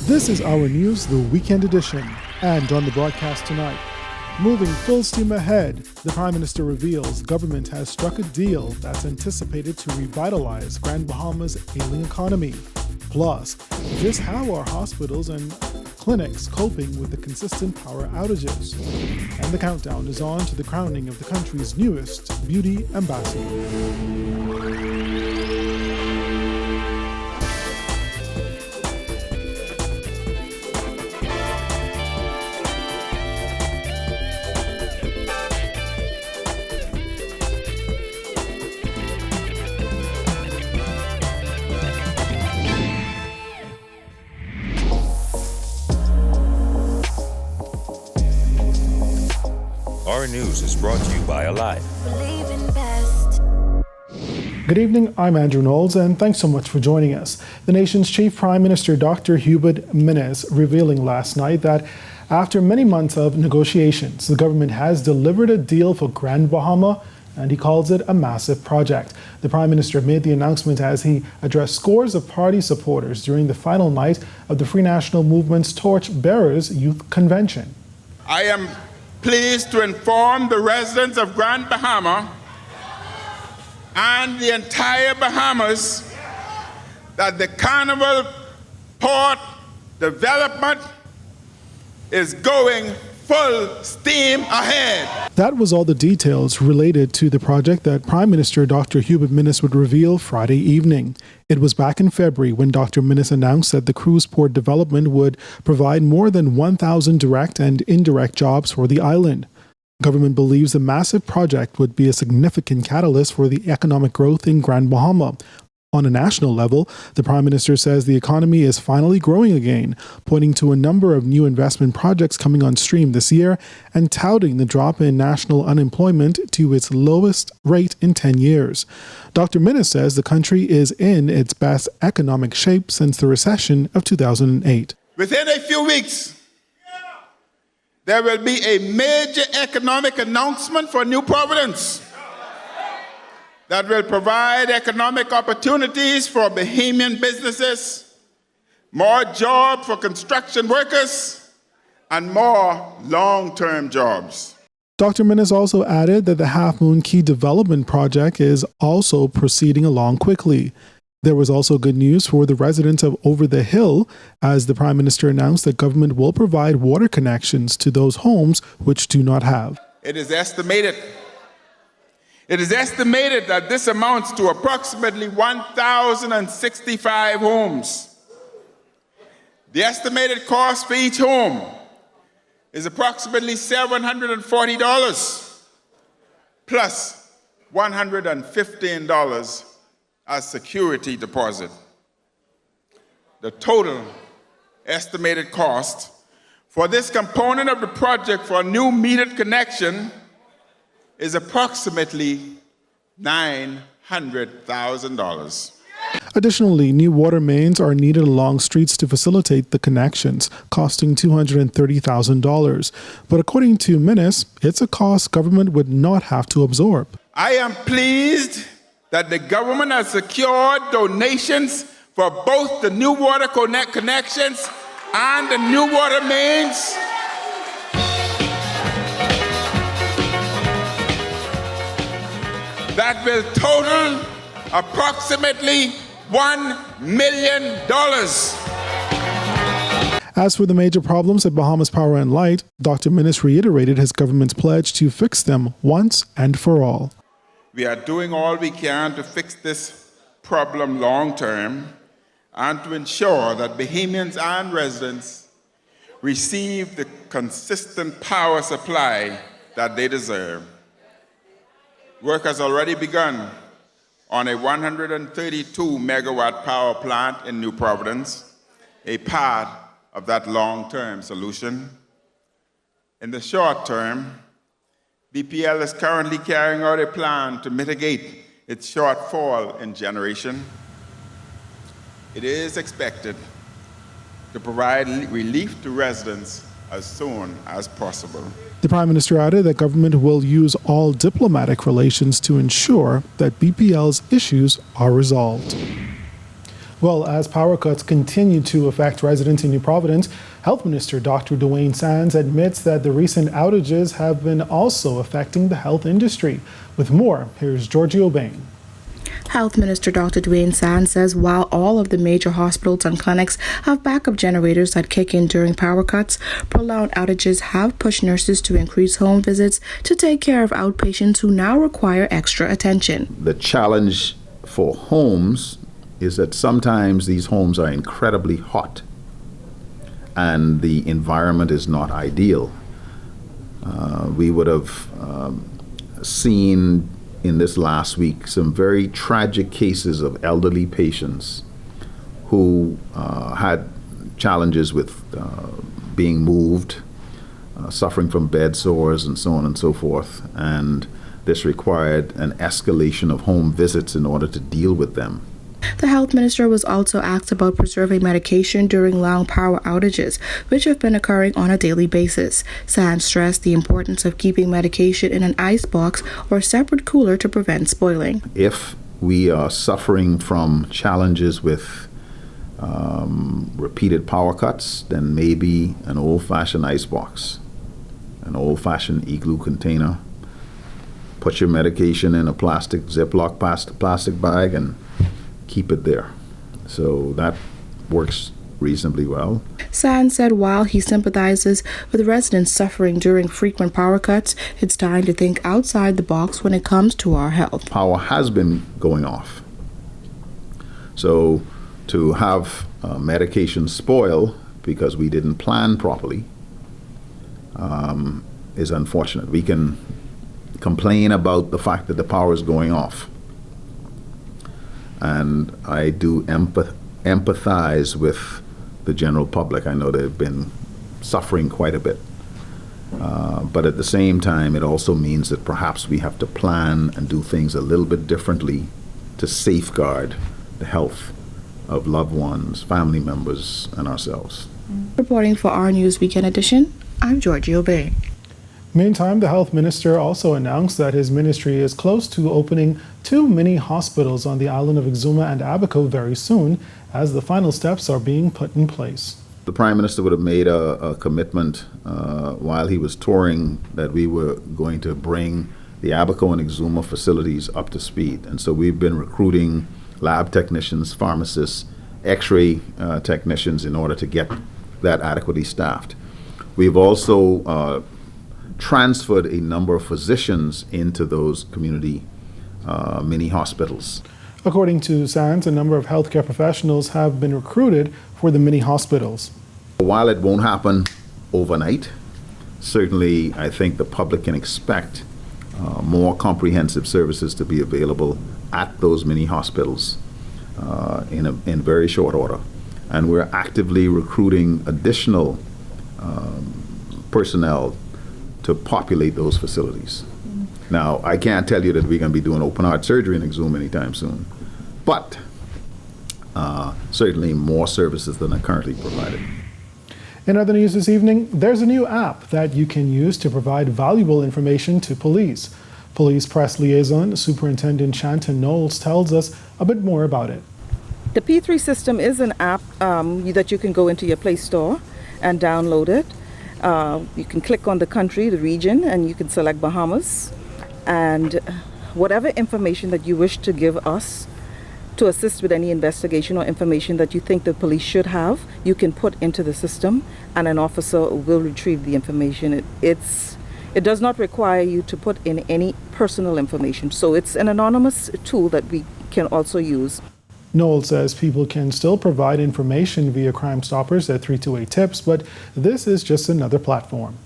This is our news, the weekend edition. And on the broadcast tonight, moving full steam ahead, the Prime Minister reveals government has struck a deal that's anticipated to revitalize Grand Bahama's ailing economy. Plus, just how are hospitals and clinics coping with the consistent power outages? And the countdown is on to the crowning of the country's newest beauty ambassador. Our news is brought to you by Alive. Good evening, I'm Andrew Knowles, and thanks so much for joining us. The nation's Chief Prime Minister, Dr. Hubert Minnis, revealing last night that after many months of negotiations, the government has delivered a deal for Grand Bahama, and he calls it a massive project. The Prime Minister made the announcement as he addressed scores of party supporters during the final night of the Free National Movement's Torch Bearers Youth Convention. I am pleased to inform the residents of Grand Bahama and the entire Bahamas that the Carnival Port development is going full steam ahead. That was all the details related to the project that Prime Minister Dr. Hubert Minnis would reveal Friday evening. It was back in February when Dr. Minnis announced that the cruise port development would provide more than 1,000 direct and indirect jobs for the island. Government believes the massive project would be a significant catalyst for the economic growth in Grand Bahama. On a national level, the Prime Minister says the economy is finally growing again, pointing to a number of new investment projects coming on stream this year and touting the drop in national unemployment to its lowest rate in 10 years. Dr. Minnis says the country is in its best economic shape since the recession of 2008. Within a few weeks, there will be a major economic announcement for New Providence that will provide economic opportunities for Bahamian businesses, more jobs for construction workers, and more long-term jobs. Dr. Minnis also added that the Half Moon Key development project is also proceeding along quickly. There was also good news for the residents of Over the Hill, as the Prime Minister announced that government will provide water connections to those homes which do not have. It is estimated that this amounts to approximately 1,065 homes. The estimated cost for each home is approximately $740 plus $115 as security deposit. The total estimated cost for this component of the project for a new metered connection is approximately $900,000. Additionally, new water mains are needed along streets to facilitate the connections, costing $230,000. But according to Minnis, it's a cost government would not have to absorb. I am pleased that the government has secured donations for both the new water connections and the new water mains. That will total approximately $1 million. As for the major problems at Bahamas Power and Light, Dr. Minnis reiterated his government's pledge to fix them once and for all. We are doing all we can to fix this problem long term and to ensure that Bahamians and residents receive the consistent power supply that they deserve. Work has already begun on a 132 megawatt power plant in New Providence, a part of that long-term solution. In the short term, BPL is currently carrying out a plan to mitigate its shortfall in generation. It is expected to provide relief to residents as soon as possible. The Prime Minister added that government will use all diplomatic relations to ensure that BPL's issues are resolved. Well, as power cuts continue to affect residents in New Providence, Health Minister Dr. Dwayne Sands admits that the recent outages have been also affecting the health industry. With more, here's Giorgio Bain. Health Minister Dr. Dwayne Sands says while all of the major hospitals and clinics have backup generators that kick in during power cuts, prolonged outages have pushed nurses to increase home visits to take care of outpatients who now require extra attention. The challenge for homes is that sometimes these homes are incredibly hot and the environment is not ideal. We would have seen in this last week some very tragic cases of elderly patients who had challenges with being moved, suffering from bed sores and so on and so forth, and this required an escalation of home visits in order to deal with them. The health minister was also asked about preserving medication during long power outages, which have been occurring on a daily basis. Sands stressed the importance of keeping medication in an ice box or separate cooler to prevent spoiling. If we are suffering from challenges with repeated power cuts, then maybe an old-fashioned ice box, an old-fashioned igloo container. Put your medication in a plastic Ziploc plastic bag and keep it there. So that works reasonably well. Sands said while he sympathizes with residents suffering during frequent power cuts, it's time to think outside the box when it comes to our health. Power has been going off. So to have medication spoil because we didn't plan properly is unfortunate. We can complain about the fact that the power is going off. And I do empathize with the general public. I know they've been suffering quite a bit. But at the same time, it also means that perhaps we have to plan and do things a little bit differently to safeguard the health of loved ones, family members, and ourselves. Reporting for our News Weekend Edition, I'm Giorgio Bay. Meantime, the health minister also announced that his ministry is close to opening 2 mini hospitals on the island of Exuma and Abaco very soon, as the final steps are being put in place. The Prime Minister would have made a commitment while he was touring that we were going to bring the Abaco and Exuma facilities up to speed. And so we've been recruiting lab technicians, pharmacists, x-ray technicians in order to get that adequately staffed. We've also transferred a number of physicians into those community mini hospitals. According to Sands, a number of healthcare professionals have been recruited for the mini hospitals. While it won't happen overnight, certainly I think the public can expect more comprehensive services to be available at those mini hospitals in very short order. And we're actively recruiting additional personnel to populate those facilities. Now, I can't tell you that we're going to be doing open heart surgery in Exuma anytime soon, but certainly more services than are currently provided. In other news this evening, there's a new app that you can use to provide valuable information to police. Police Press Liaison Superintendent Shanton Knowles tells us a bit more about it. The P3 system is an app that you can go into your Play Store and download it. You can click on the country, the region, and you can select Bahamas. And whatever information that you wish to give us to assist with any investigation or information that you think the police should have, you can put into the system, and an officer will retrieve the information. It does not require you to put in any personal information. So it's an anonymous tool that we can also use. Knowles says people can still provide information via Crime Stoppers at 328 TIPS, but this is just another platform.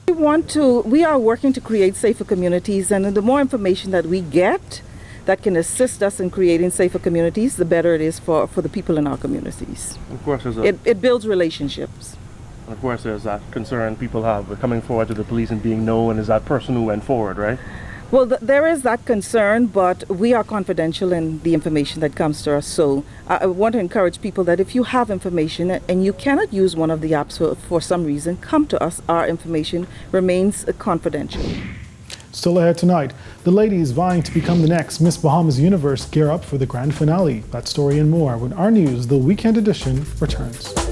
We are working to create safer communities, and the more information that we get that can assist us in creating safer communities, the better it is for the people in our communities. Of course, it builds relationships. Of course, there's that concern people have with coming forward to the police and being known as that person who went forward, right? Well, there is that concern, but we are confidential in the information that comes to us. So I want to encourage people that if you have information and you cannot use one of the apps for some reason, come to us. Our information remains confidential. Still ahead tonight, the ladies vying to become the next Miss Bahamas Universe gear up for the grand finale. That story and more when our news, the weekend edition, returns.